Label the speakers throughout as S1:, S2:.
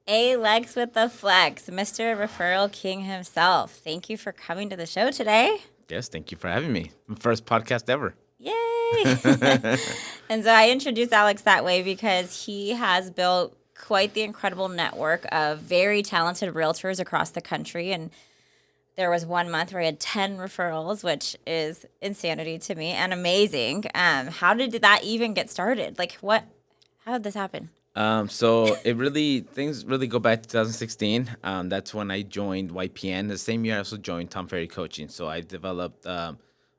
S1: A.Lex with the Flex, Mr. Referral King himself. Thank you for coming to the show today.
S2: Yes, thank you for having me. My first podcast ever.
S1: Yay! And so I introduced Alex that way because he has built quite the incredible network of very talented realtors across the country. And there was 1 month where he had 10 referrals, which is insanity to me and amazing. How did that even get started? How did this happen?
S2: So things really go back to 2016. That's when I joined YPN. The same year I also joined Tom Ferry Coaching. So I developed a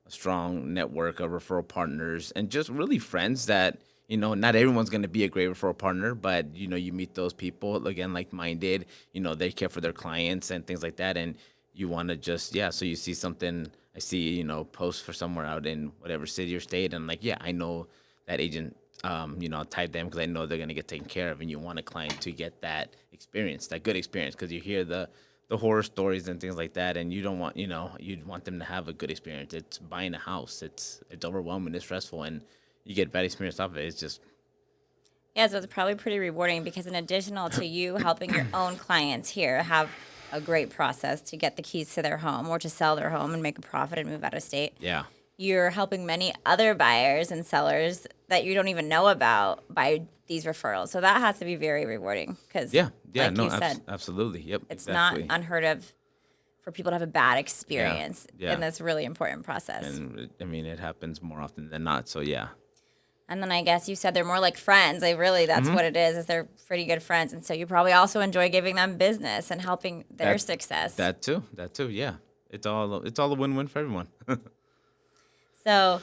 S2: strong network of referral partners and just really friends that, not everyone's going to be a great referral partner, but, you meet those people, again, like-minded, they care for their clients and things like that. And you want to just, yeah, so you see something, I see, post for somewhere out in whatever city or state. And I'm like, yeah, I know that agent, I'll type them because I know they're going to get taken care of. And you want a client to get that experience, that good experience, because you hear the horror stories and things like that, and you don't want, you'd want them to have a good experience. It's buying a house. It's overwhelming, it's stressful, and you get bad experience off of it. It's just
S1: Yeah, so it's probably pretty rewarding because in additional to you helping your own clients here have a great process to get the keys to their home or to sell their home and make a profit and move out of state,
S2: yeah,
S1: you're helping many other buyers and sellers that you don't even know about by these referrals. So that has to be very rewarding because,
S2: yeah,
S1: like
S2: no,
S1: you said,
S2: absolutely, yep,
S1: it's
S2: exactly.
S1: not unheard of for people to have a bad
S2: Yeah,
S1: experience
S2: yeah,
S1: in this really important process.
S2: and I mean it happens more often than not. So yeah,
S1: And then I guess you said they're more like friends. Like really, that's what it is they're pretty good friends. And so you probably also enjoy giving them business and helping their
S2: that
S1: success.
S2: that too, yeah. It's all a win-win for everyone.
S1: So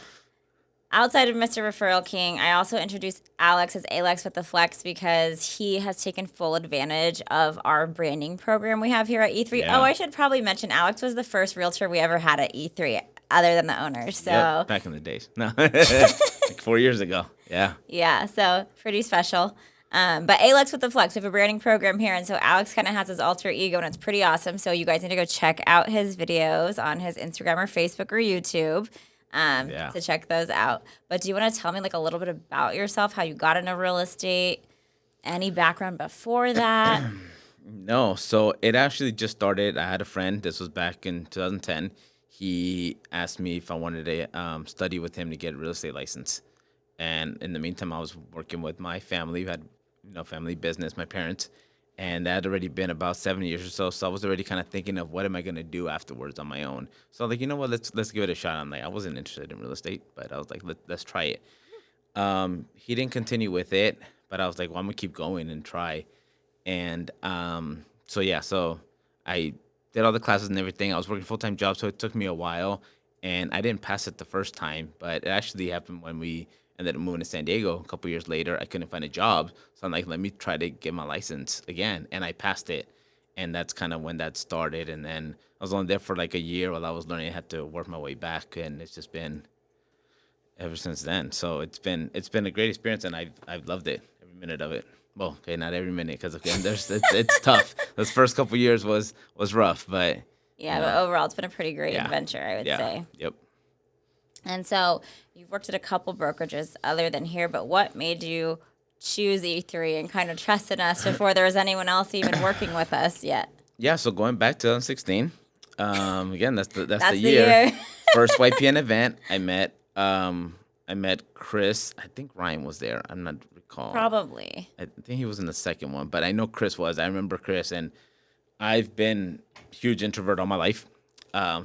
S1: outside of Mr. Referral King, I also introduced Alex as Alex with the Flex because he has taken full advantage of our branding program we have here at E3.
S2: Yeah.
S1: Oh, I should probably mention Alex was the first realtor we ever had at E3 other than the owners. So
S2: Yep, back in the days, no, like 4 years ago. Yeah,
S1: yeah, so pretty special. But Alex with the Flex, we have a branding program here, and so Alex kind of has his alter ego, and it's pretty awesome. So you guys need to go check out his videos on his Instagram or Facebook or YouTube
S2: Yeah.
S1: to check those out. But do you want to tell me like a little bit about yourself, how you got into real estate, any background before that?
S2: No, so it actually just started. I had a friend. This was back in 2010. He asked me if I wanted to study with him to get a real estate license. And in the meantime, I was working with my family. We had, family business, my parents, and that had already been about 7 years or so. So I was already kind of thinking of what am I gonna do afterwards on my own. So I was like, you know what, let's give it a shot. I'm like, I wasn't interested in real estate, but I was like, let's try it. He didn't continue with it, but I was like, well, I'm gonna keep going and try. And so yeah, so I did all the classes and everything. I was working full time job, so it took me a while, and I didn't pass it the first time. But it actually happened when we ended up moving to San Diego a couple years later. I couldn't find a job, so I'm like, let me try to get my license again, and I passed it, and that's kind of when that started. And then I was only there for like a year while I was learning. I had to work my way back, and it's just been ever since then. So it's been a great experience, and I've loved it every minute of it. Well, okay, not every minute, because again, it's tough. Those first couple years was rough, but
S1: Yeah, but overall, it's been a pretty great
S2: yeah,
S1: adventure, I would
S2: yeah,
S1: say.
S2: yep.
S1: And so you've worked at a couple brokerages other than here, but what made you choose E3 and kind of trust in us before there was anyone else even working with us yet?
S2: Yeah, so going back to 2016, again, that's the
S1: That's the
S2: year.
S1: year.
S2: First YPN event, I met Chris. I think Ryan was there. I'm not recall.
S1: Probably.
S2: I think he was in the second one, but I know Chris was. I remember Chris, and I've been huge introvert all my life.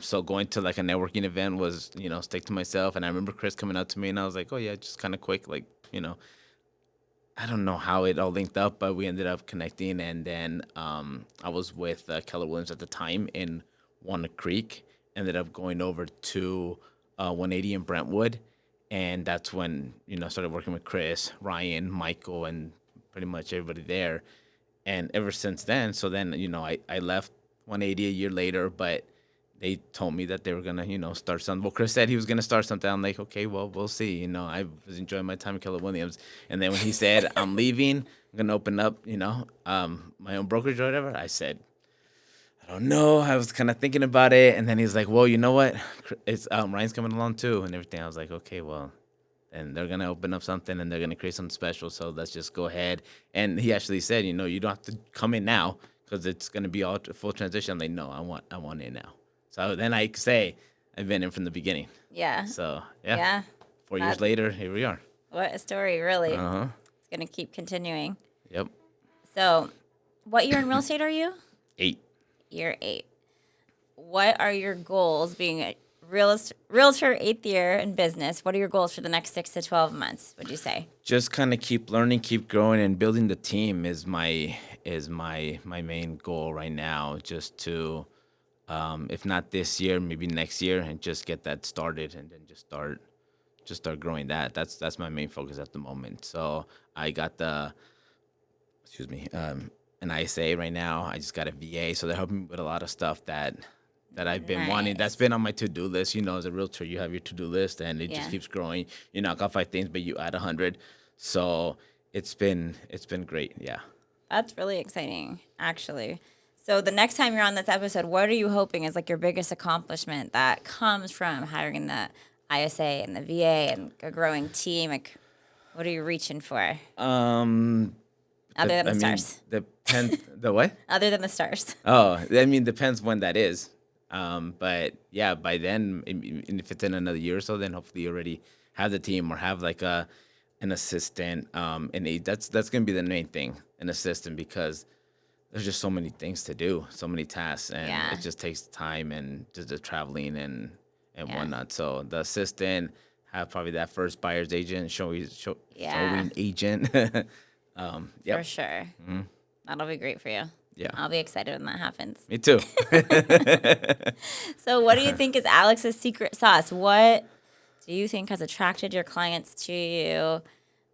S2: So going to like a networking event was, stick to myself. And I remember Chris coming up to me, and I was like, oh yeah, just kind of quick, like, I don't know how it all linked up, but we ended up connecting. And then I was with Keller Williams at the time in Walnut Creek. Ended up going over to 180 in Brentwood, and that's when started working with Chris, Ryan, Michael, and pretty much everybody there. And ever since then, so then I left 180 a year later, but they told me that they were gonna start something. Well, Chris said he was gonna start something. I'm like, okay, well, we'll see. I was enjoying my time at Keller Williams, and then when he said I'm leaving, I'm gonna open up my own brokerage or whatever, I said, I don't know. I was kind of thinking about it, and then he's like, well, you know what? It's Ryan's coming along too, and everything. I was like, okay, well, and they're gonna open up something and they're gonna create something special. So let's just go ahead. And he actually said, you don't have to come in now because it's gonna be all full transition. I'm like, no, I want in now. So then I say I've been in from the beginning.
S1: Yeah.
S2: So yeah,
S1: Yeah.
S2: 4 years later, here we are.
S1: What a story, really.
S2: Uh huh.
S1: It's going to keep continuing.
S2: Yep.
S1: So, what year in real estate are you?
S2: 8.
S1: Year 8. What are your goals being a realtor 8th year in business? What are your goals for the next 6 to 12 months, would you say?
S2: Just kind of keep learning, keep growing, and building the team is my main goal right now. Just to, if not this year, maybe next year, and just get that started, and then just start growing that. That's my main focus at the moment. So I got excuse me, an ISA right now. I just got a VA, so they're helping me with a lot of stuff that I've been wanting. That's
S1: Nice.
S2: been on my to-do list. As a realtor, you have your to-do list, and it just
S1: Yeah.
S2: keeps growing. You knock off 5 things, but you add 100. So it's been great. Yeah.
S1: That's really exciting, actually. So, the next time you're on this episode, what are you hoping is like your biggest accomplishment that comes from hiring the ISA and the VA and a growing team? Like, what are you reaching for
S2: Um.
S1: other than the
S2: I mean,
S1: stars?
S2: depends. The what?
S1: Other than the stars.
S2: Oh, I mean, depends when that is. But yeah, by then, if it's in another year or so, then hopefully you already have the team or have like an assistant. That's gonna be the main thing, an assistant, because there's just so many things to do, so many tasks, and
S1: Yeah.
S2: it just takes time and just the traveling and
S1: Yeah.
S2: whatnot. So the assistant have probably that first buyer's agent,
S1: Yeah.
S2: showing agent.
S1: For
S2: Yep.
S1: sure. That'll be great for you.
S2: Yeah.
S1: I'll be excited when that happens.
S2: Me too.
S1: So, what do you think is Alex's secret sauce? What do you think has attracted your clients to you?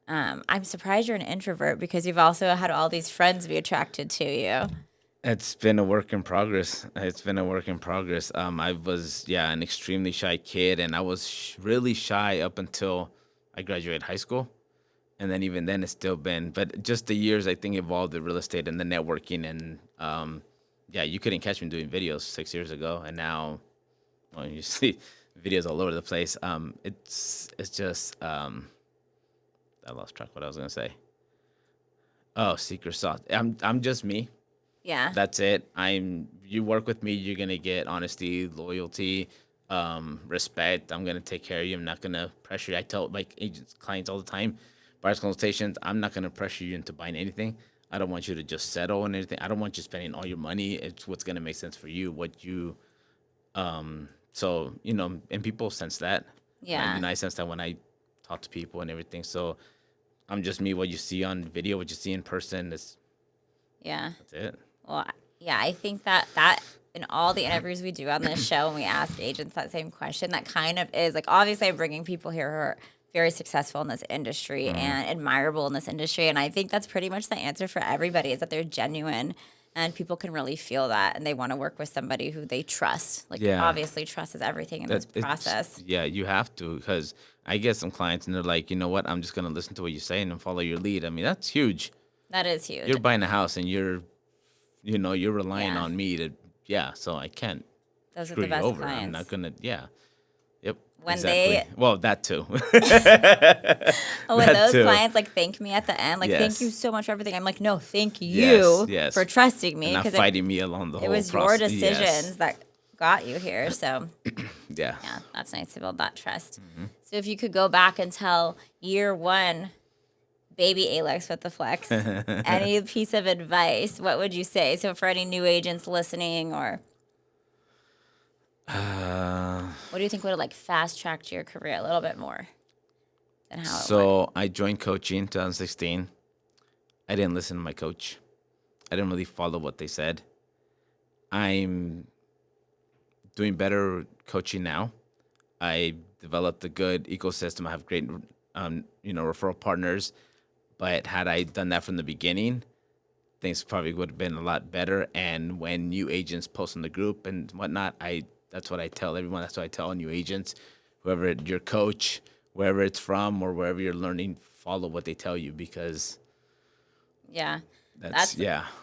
S1: I'm surprised you're an introvert because you've also had all these friends be attracted to you.
S2: It's been a work in progress. I was, an extremely shy kid, and I was really shy up until I graduated high school. And then even then, it's still been, but just the years, I think, evolved the real estate and the networking. And you couldn't catch me doing videos 6 years ago. And now, well, you see videos all over the place. It's just, I lost track what I was going to say. Oh, secret sauce. I'm just me.
S1: Yeah.
S2: That's it. You work with me, you're gonna get honesty, loyalty, respect. I'm gonna take care of you. I'm not gonna pressure you. I tell like agents, clients all the time, buyers consultations, I'm not gonna pressure you into buying anything. I don't want you to just settle on anything. I don't want you spending all your money. It's what's gonna make sense for you. And people sense that.
S1: Yeah.
S2: I sense that when I talk to people and everything. So I'm just me. What you see on video, what you see in person,
S1: Yeah.
S2: that's it.
S1: Well, yeah, I think that in all the interviews we do on this show, and we ask agents that same question, that kind of is like, obviously, I'm bringing people here who are very successful in this industry and admirable in this industry. And I think that's pretty much the answer for everybody, is that they're genuine and people can really feel that, and they want to work with somebody who they trust. Like,
S2: Yeah.
S1: obviously, trust is everything in this process.
S2: Yeah, you have to, because I get some clients and they're like, you know what, I'm just gonna listen to what you say and then follow your lead. I mean, that's huge.
S1: That is huge.
S2: You're buying a house and you're relying
S1: Yeah.
S2: on me to, so I can't
S1: Those are
S2: screw
S1: the
S2: you
S1: best
S2: over.
S1: clients.
S2: I'm not gonna, yep.
S1: When
S2: exactly. Well, that too.
S1: When
S2: That
S1: those
S2: too.
S1: clients like thank me at the end, like, thank
S2: Yes.
S1: you so much for everything, I'm like, no, thank
S2: Yes,
S1: you
S2: yes.
S1: for trusting me,
S2: And not
S1: because
S2: fighting me along the
S1: it
S2: whole
S1: was your
S2: process.
S1: decisions that got you here. So
S2: Yeah.
S1: yeah, that's nice to build that trust.
S2: Mm-hmm.
S1: So if you could go back and tell year one, baby A.Lex with the Flex, any piece of advice, what would you say? So for any new agents listening, or what do you think would have like fast tracked your career a little bit more than how it went?
S2: So I joined coaching in 2016. I didn't listen to my coach. I didn't really follow what they said. I'm doing better coaching now. I developed a good ecosystem. I have great, referral partners. But had I done that from the beginning, things probably would have been a lot better. And when new agents post in the group and whatnot, that's what I tell everyone. That's what I tell all new agents, whoever your coach, wherever it's from or wherever you're learning, follow what they tell you, because
S1: Yeah.
S2: that's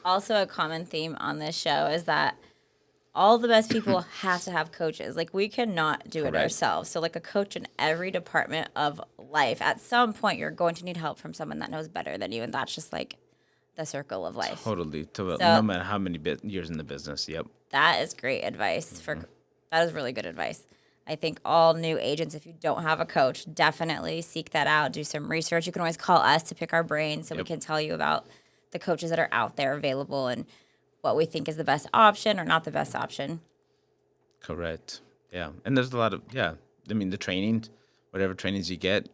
S1: Also a common theme on this show is that all the best people have to have coaches. Like, we cannot do it
S2: Correct.
S1: ourselves. So like a coach in every department of life, at some point you're going to need help from someone that knows better than you, and that's just like the circle of life.
S2: Totally. No
S1: So
S2: matter how many years in the business. Yep.
S1: that is great advice that is really good advice. I think all new agents, if you don't have a coach, definitely seek that out. Do some research. You can always call us to pick our brains so we can tell you about the coaches that are out there available and what we think is the best option or not the best option.
S2: Correct. Yeah. And there's a lot of, yeah. I mean, the trainings, whatever trainings you get,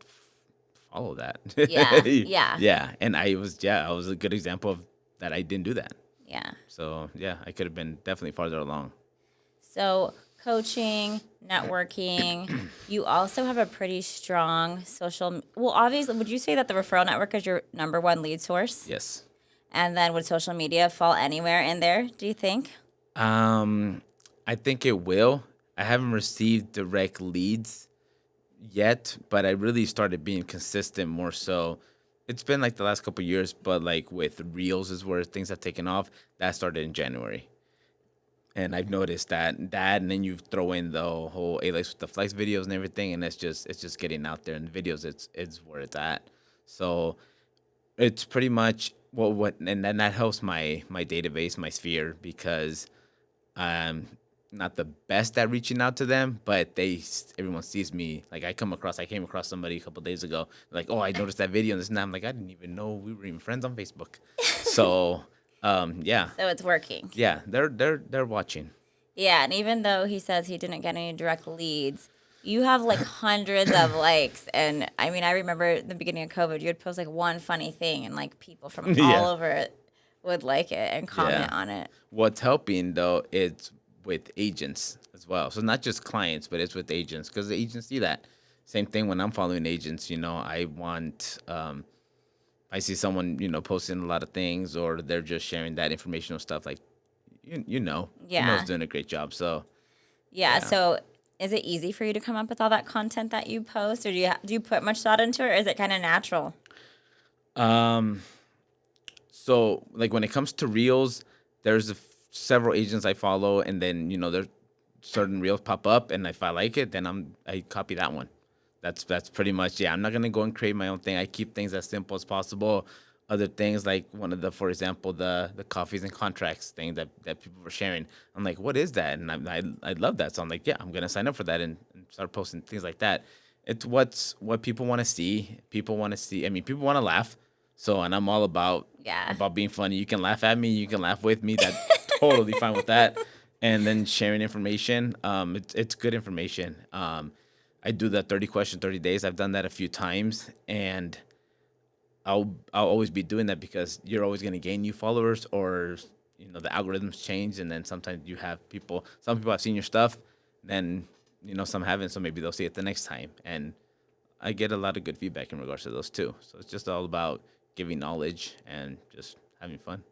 S2: follow that.
S1: Yeah. Yeah.
S2: Yeah. And I was a good example of that. I didn't do that.
S1: Yeah.
S2: So, yeah, I could have been definitely farther along.
S1: So, coaching, networking, you also have a pretty strong well, obviously, would you say that the referral network is your number one lead source?
S2: Yes.
S1: And then would social media fall anywhere in there, do you think?
S2: I think it will. I haven't received direct leads yet, but I really started being consistent more so. It's been like the last couple of years, but like with Reels is where things have taken off. That started in January. And I've noticed that, and then you throw in the whole A.Lex With The Flex videos and everything, and it's just getting out there. And the videos, it's where it's at. So it's pretty much and then that helps my database, my sphere, because I'm not the best at reaching out to them, but everyone sees me. Like I came across somebody a couple of days ago, like, oh, I noticed that video and this and that. I'm like, I didn't even know we were even friends on Facebook. So yeah.
S1: So it's working.
S2: Yeah, they're watching.
S1: Yeah, and even though he says he didn't get any direct leads, you have like hundreds of likes. And I mean, I remember at the beginning of COVID, you would post like one funny thing, and like people from all over it would like it and comment on it.
S2: What's helping though is with agents as well. So not just clients, but it's with agents, because the agents see that. Same thing when I'm following agents. I want. I see someone, posting a lot of things, or they're just sharing that informational stuff. Like, who's doing a great job. So,
S1: yeah. So, is it easy for you to come up with all that content that you post, or do you put much thought into it, or is it kind of natural?
S2: So like when it comes to reels, there's several agents I follow, and then there's certain reels pop up, and if I like it, then I copy that one. That's pretty much, yeah. I'm not gonna go and create my own thing. I keep things as simple as possible. Other things like for example, the coffees and contracts thing that people were sharing. I'm like, what is that? And I love that. So I'm like, yeah, I'm gonna sign up for that and start posting things like that. It's what people want to see. People want to see. I mean, people want to laugh. So, and I'm all about being funny. You can laugh at me. You can laugh with me. That's totally fine with that. And then sharing information. It's good information. I do the 30 question, 30 days. I've done that a few times, and I'll always be doing that because you're always going to gain new followers, or the algorithms change, and then sometimes you have some people have seen your stuff, then some haven't, so maybe they'll see it the next time. And I get a lot of good feedback in regards to those too. So it's just all about giving knowledge and just having fun.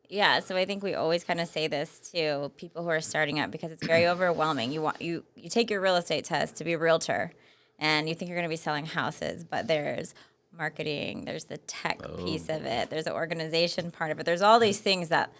S1: Yeah, so I think we always kind of say this to people who are starting out because it's very overwhelming. You take your real estate test to be a realtor, and you think you're going to be selling houses, but there's marketing, there's the tech piece of it, there's the organization part of it. There's all these things that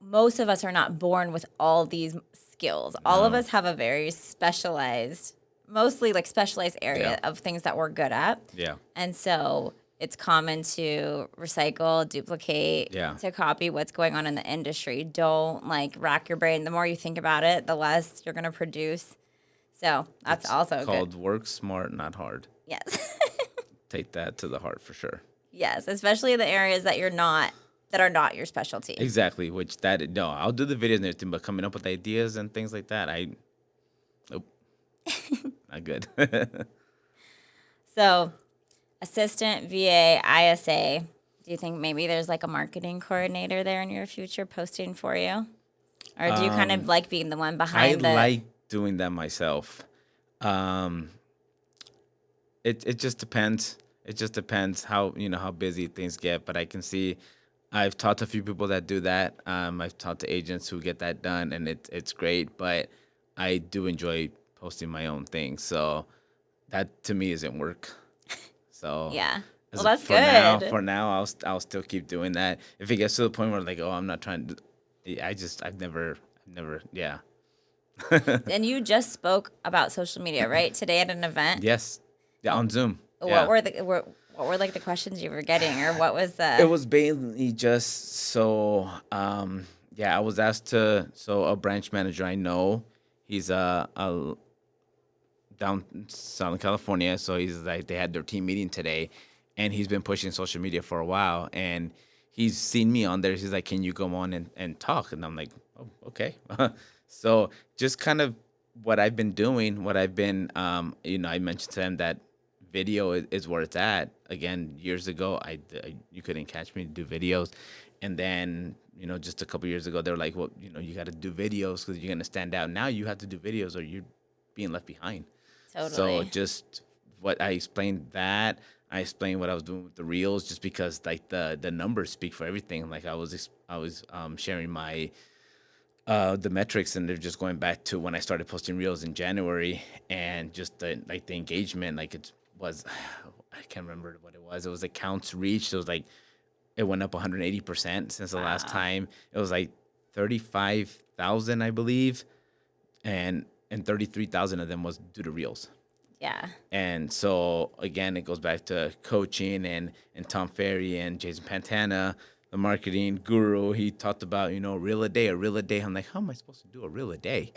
S1: most of us are not born with all these skills. All of us have a very specialized, mostly like specialized area of things that we're good at.
S2: Yeah.
S1: And so it's common to recycle, duplicate, to copy what's going on in the industry. Don't like rack your brain. The more you think about it, the less you're going to produce. So that's
S2: it's
S1: also
S2: called
S1: good.
S2: Work smart, not hard.
S1: Yes.
S2: Take that to the heart for sure.
S1: Yes, especially in the areas that are not your specialty.
S2: Exactly. I'll do the videos and everything, but coming up with ideas and things like that, nope, not good.
S1: So, assistant, VA, ISA. Do you think maybe there's like a marketing coordinator there in your future posting for you? Or do you kind of like being the one behind
S2: I like doing that myself. It just depends. It just depends how busy things get. But I can see, I've talked to a few people that do that. I've talked to agents who get that done, and it's great. But I do enjoy posting my own thing, so that to me isn't work. So
S1: yeah. Well, that's
S2: good. For now, I'll still keep doing that. If it gets to the point where like, oh, I'm not trying to, I've never, yeah.
S1: And you just spoke about social media, right? Today at an event.
S2: Yes. Yeah, on Zoom.
S1: What
S2: Yeah.
S1: were like the questions you were getting, or what was
S2: It
S1: the?
S2: was mainly just so, yeah, I was asked to, so a branch manager I know, he's a down in Southern California. So he's like, they had their team meeting today, and he's been pushing social media for a while, and he's seen me on there. He's like, "Can you go on and talk?" And I'm like, "Oh, okay." So just kind of what I've been doing, what I've been, I mentioned to him that video is where it's at. Again, years ago, you couldn't catch me to do videos, and then just a couple years ago, they were like, "Well, you got to do videos because you're gonna stand out." Now you have to do videos, or you're being left behind. So
S1: Totally.
S2: just what I explained that I explained what I was doing with the reels, just because like the numbers speak for everything. Like I was sharing my the metrics, and they're just going back to when I started posting reels in January, and just the engagement, like it was, I can't remember what it was. It was accounts reached. It was like it went up 180% since the last
S1: Wow.
S2: time. It was like 35,000, I believe, and 33,000 of them was due to reels.
S1: Yeah.
S2: And so again, it goes back to coaching and Tom Ferry and Jason Pantana, the marketing guru. He talked about reel a day, a reel a day. I'm like, how am I supposed to do a reel a day?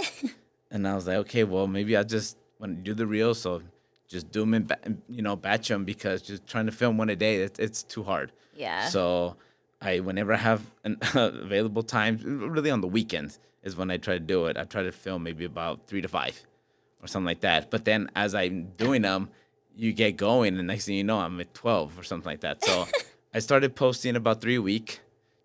S2: And I was like, okay, well maybe I just want to do the reels, so just do them and batch them, because just trying to film one a day, it's too hard.
S1: Yeah.
S2: So whenever I have an available time, really on the weekends is when I try to do it. I try to film maybe about 3 to 5 or something like that. But then as I'm doing them, you get going, and next thing you know, I'm at 12 or something like that. So I started posting about 3 a week,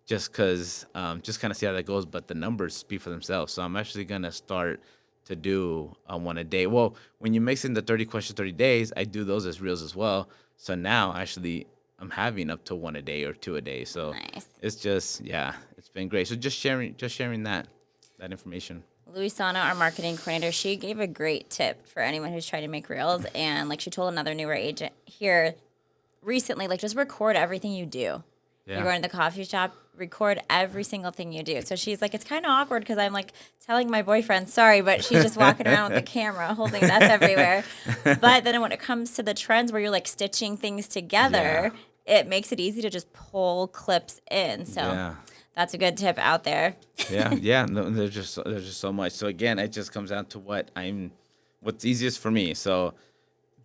S2: just because, just kind of see how that goes. But the numbers speak for themselves. So I'm actually gonna start to do one a day. Well, when you mix in the 30 questions, 30 days, I do those as reels as well. So now actually I'm having up to one a day or two a day. So
S1: Nice.
S2: it's just, yeah, it's been great. So just sharing that information.
S1: Luisana, our marketing coordinator, she gave a great tip for anyone who's trying to make reels. And like she told another newer agent here recently, like just record everything you do. You're
S2: Yeah.
S1: going to the coffee shop, record every single thing you do. So she's like, it's kind of awkward because I'm like telling my boyfriend, sorry, but she's just walking around with the camera holding that's everywhere. But then when it comes to the trends where you're like stitching things together, it makes it easy to just pull clips in. So
S2: Yeah.
S1: that's a good tip out there.
S2: Yeah. No, there's just so much. So again, it just comes down to what's easiest for me. So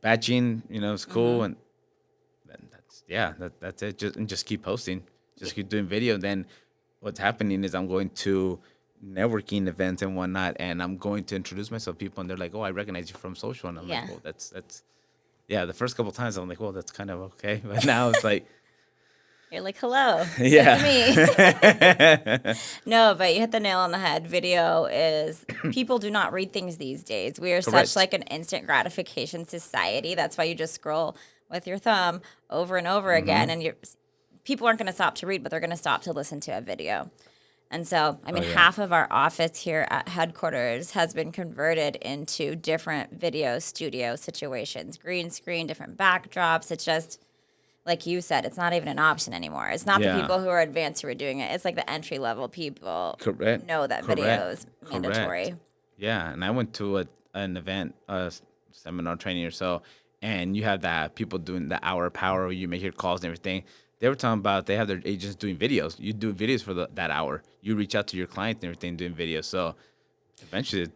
S2: batching, is cool, and then that's it. Just keep posting, just keep doing video. Then what's happening is I'm going to networking events and whatnot, and I'm going to introduce myself to people, and they're like, "Oh, I recognize you from social," and I'm
S1: Yeah.
S2: like, "Oh, that's." Yeah, the first couple times I'm like, "Well, that's kind of okay," but now it's like,
S1: You're like, hello,
S2: yeah,
S1: it's me. No, but you hit the nail on the head. Video is, people do not read things these days. We are such
S2: correct.
S1: like an instant gratification society. That's why you just scroll with your thumb over and over again, and people aren't going to stop to read, but they're going to stop to listen to a video. And so, I mean,
S2: Oh, yeah.
S1: half of our office here at headquarters has been converted into different video studio situations, green screen, different backdrops. It's just, like you said, it's not even an option anymore. It's not the
S2: Yeah.
S1: people who are advanced who are doing it. It's like the entry level people
S2: Correct.
S1: know that video is
S2: Correct.
S1: mandatory.
S2: Yeah, and I went to an event, seminar training or so, and you have that people doing the hour power where you make your calls and everything. They were talking about they have their agents doing videos. You do videos for that hour. You reach out to your clients and everything doing videos. So eventually,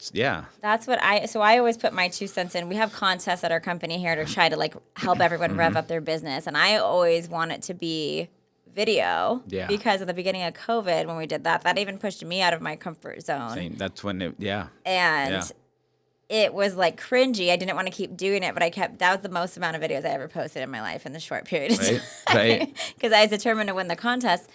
S1: That's what I always put my 2 cents in. We have contests at our company here to try to like help everyone rev up their business. And I always want it to be video
S2: Yeah.
S1: because at the beginning of COVID, when we did that, that even pushed me out of my comfort zone.
S2: same. That's when
S1: And
S2: yeah.
S1: it was like cringy. I didn't want to keep doing it, but that was the most amount of videos I ever posted in my life in the short period of time.
S2: Right.
S1: Because I was determined to win the contest.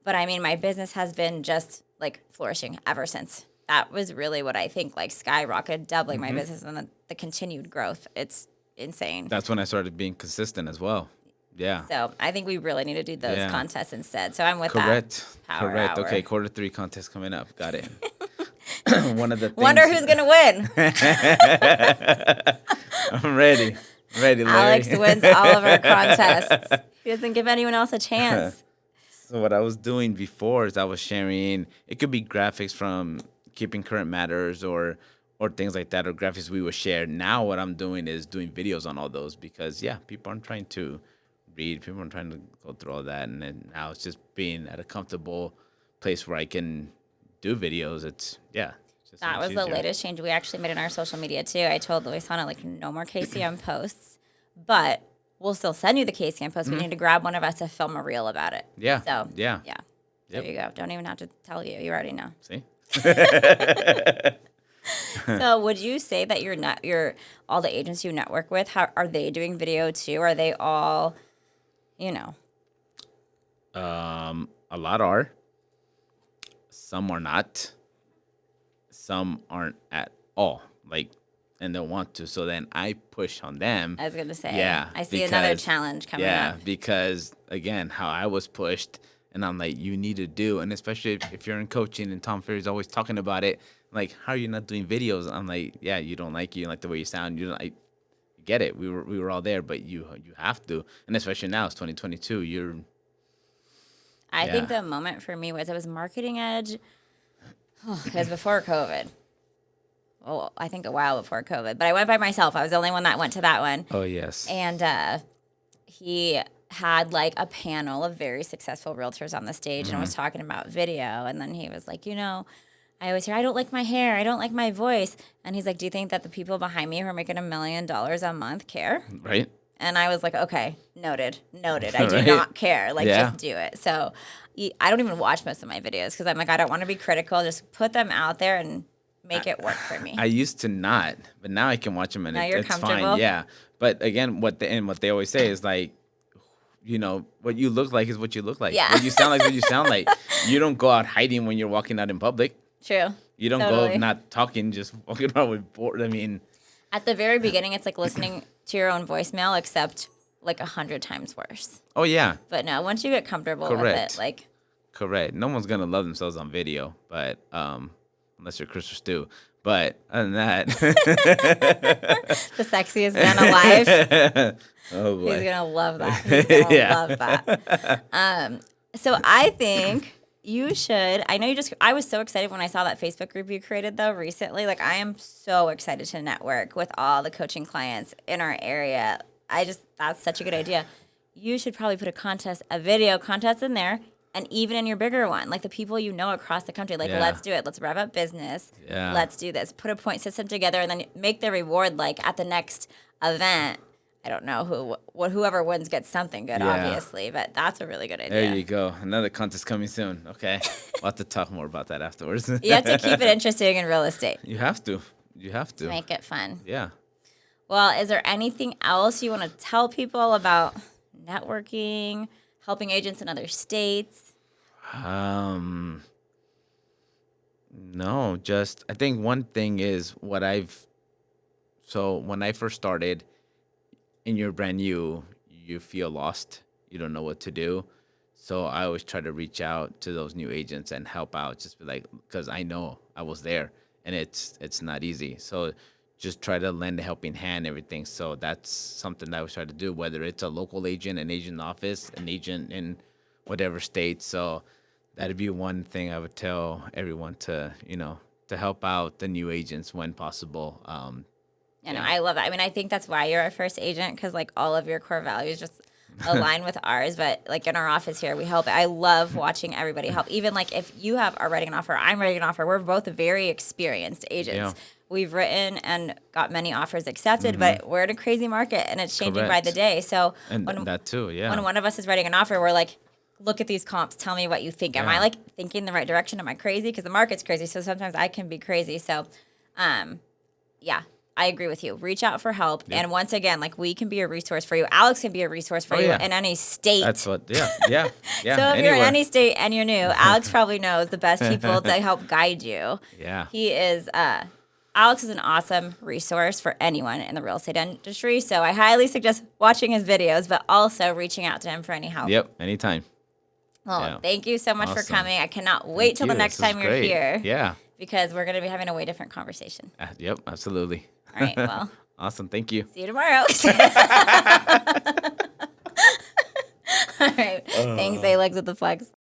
S1: But I mean, my business has been just like flourishing ever since. That was really what I think like skyrocketed, doubling my business, and the continued growth. It's insane.
S2: That's when I started being consistent as well. Yeah.
S1: So I think we really need to do those
S2: Yeah.
S1: contests instead. So I'm with
S2: Correct.
S1: that. Power
S2: Correct.
S1: hour.
S2: Okay, Q3 contest coming up. Got it. One of the things.
S1: Wonder who's gonna win.
S2: I'm ready. Ready, Larry.
S1: Alex wins all of our contests. He doesn't give anyone else a chance.
S2: So what I was doing before is I was sharing. It could be graphics from Keeping Current Matters, or things like that, or graphics we would share. Now what I'm doing is doing videos on all those because people aren't trying to read, people aren't trying to go through all that, and then now it's just being at a comfortable place where I can do videos. It's just so
S1: That
S2: much
S1: was the
S2: easier.
S1: latest change we actually made in our social media too. I told Luisana like no more KCM posts, but we'll still send you the KCM posts. We need to grab one of us to film a reel about it.
S2: Yeah.
S1: So
S2: Yeah.
S1: There you go. Don't even have to tell you. You already know.
S2: See?
S1: So would you say that your all the agents you network with, how are they doing video too? Are they all, you know?
S2: A lot are. Some are not. Some aren't at all. Like, and they want to. So then I push on them.
S1: I was gonna say.
S2: Yeah,
S1: I see another challenge coming up.
S2: Yeah, because again, how I was pushed, and I'm like, you need to do, and especially if you're in coaching, and Tom Ferry's always talking about it. Like, how are you not doing videos? I'm like, yeah, you don't like the way you sound. You don't. I get it. We were all there, but you have to, and especially now it's 2022.
S1: I think the moment for me was Marketing Edge. It was before COVID. Well, I think a while before COVID, but I went by myself. I was the only one that went to that one.
S2: Oh yes.
S1: And he had like a panel of very successful realtors on the stage and was talking about video. And then he was like, I always hear, I don't like my hair. I don't like my voice. And he's like, do you think that the people behind me who are making $1 million a month care?
S2: Right.
S1: And I was like, okay, noted. I do
S2: Right.
S1: not care. Like,
S2: Yeah.
S1: just do it. So I don't even watch most of my videos because I'm like, I don't want to be critical. Just put them out there and make it work for me.
S2: I used to not, but now I can watch them and
S1: Now you're
S2: it's
S1: comfortable?
S2: fine. Yeah. But again, what they always say is like, what you look like is what you look like.
S1: Yeah.
S2: What you sound like is what you sound like. You don't go out hiding when you're walking out in public.
S1: True.
S2: You don't
S1: Totally.
S2: go not talking, just walking around with bored. I mean,
S1: At the very beginning, it's like listening to your own voicemail, except like 100 times worse.
S2: oh yeah,
S1: But no, once you get comfortable with
S2: Correct.
S1: it, like,
S2: correct. No one's gonna love themselves on video, but unless you're Chris or Stu. But other than that,
S1: the sexiest man alive,
S2: oh
S1: he's
S2: boy,
S1: gonna love that. He's gonna
S2: Yeah.
S1: love that. So I think you should. I was so excited when I saw that Facebook group you created though recently. Like, I am so excited to network with all the coaching clients in our area. That's such a good idea. You should probably put a video contest in there, and even in your bigger one, like the people you know across the country, like,
S2: Yeah.
S1: let's do it. Let's rev up business.
S2: Yeah.
S1: Let's do this. Put a point system together, and then make the reward like at the next event. I don't know whoever wins gets something good,
S2: Yeah.
S1: obviously, but that's a really good idea.
S2: there you go. Another contest coming soon. Okay, we'll have to talk more about that afterwards.
S1: You have to keep it interesting in real estate.
S2: You have to. You have to.
S1: Make it fun.
S2: Yeah.
S1: Well, is there anything else you want to tell people about networking, helping agents in other states?
S2: No, just I think one thing is so when I first started, and you're brand new, you feel lost. You don't know what to do. So I always try to reach out to those new agents and help out. Just be like, because I know I was there, and it's not easy. So just try to lend a helping hand, everything. So that's something that I always try to do, whether it's a local agent, an agent in the office, an agent in whatever state. So that'd be one thing I would tell everyone to help out the new agents when possible.
S1: I love it. I mean, I think that's why you're our first agent, because like all of your core values just align with ours. But like in our office here, we help. I love watching everybody help. Even like if you are writing an offer, I'm writing an offer. We're both very experienced agents.
S2: Yeah.
S1: We've written and got many offers accepted, but we're in a crazy market and it's changing by
S2: Correct.
S1: the day. So
S2: And that too, yeah.
S1: when one of us is writing an offer, we're like, look at these comps. Tell me what you think. Am I
S2: Yeah.
S1: like thinking the right direction? Am I crazy? Because the market's crazy. So sometimes I can be crazy. So, yeah, I agree with you. Reach out for help. And once again, like, we can be a resource for you. Alex can be a resource for you
S2: yeah.
S1: in any state.
S2: That's what, yeah.
S1: So if you're
S2: anywhere.
S1: in any state and you're new, Alex probably knows the best people to help guide you.
S2: Yeah.
S1: He is, Alex is an awesome resource for anyone in the real estate industry. So I highly suggest watching his videos, but also reaching out to him for any help.
S2: Yep, anytime.
S1: Well,
S2: Yeah.
S1: thank you so much for
S2: Awesome.
S1: coming. I cannot wait till the
S2: You.
S1: next
S2: This was
S1: time you're
S2: great.
S1: here.
S2: Yeah.
S1: Because we're going to be having a way different conversation.
S2: Yep, absolutely.
S1: All right, well,
S2: Awesome, thank you.
S1: see you tomorrow. All right. Thanks, A.Lex with the Flex.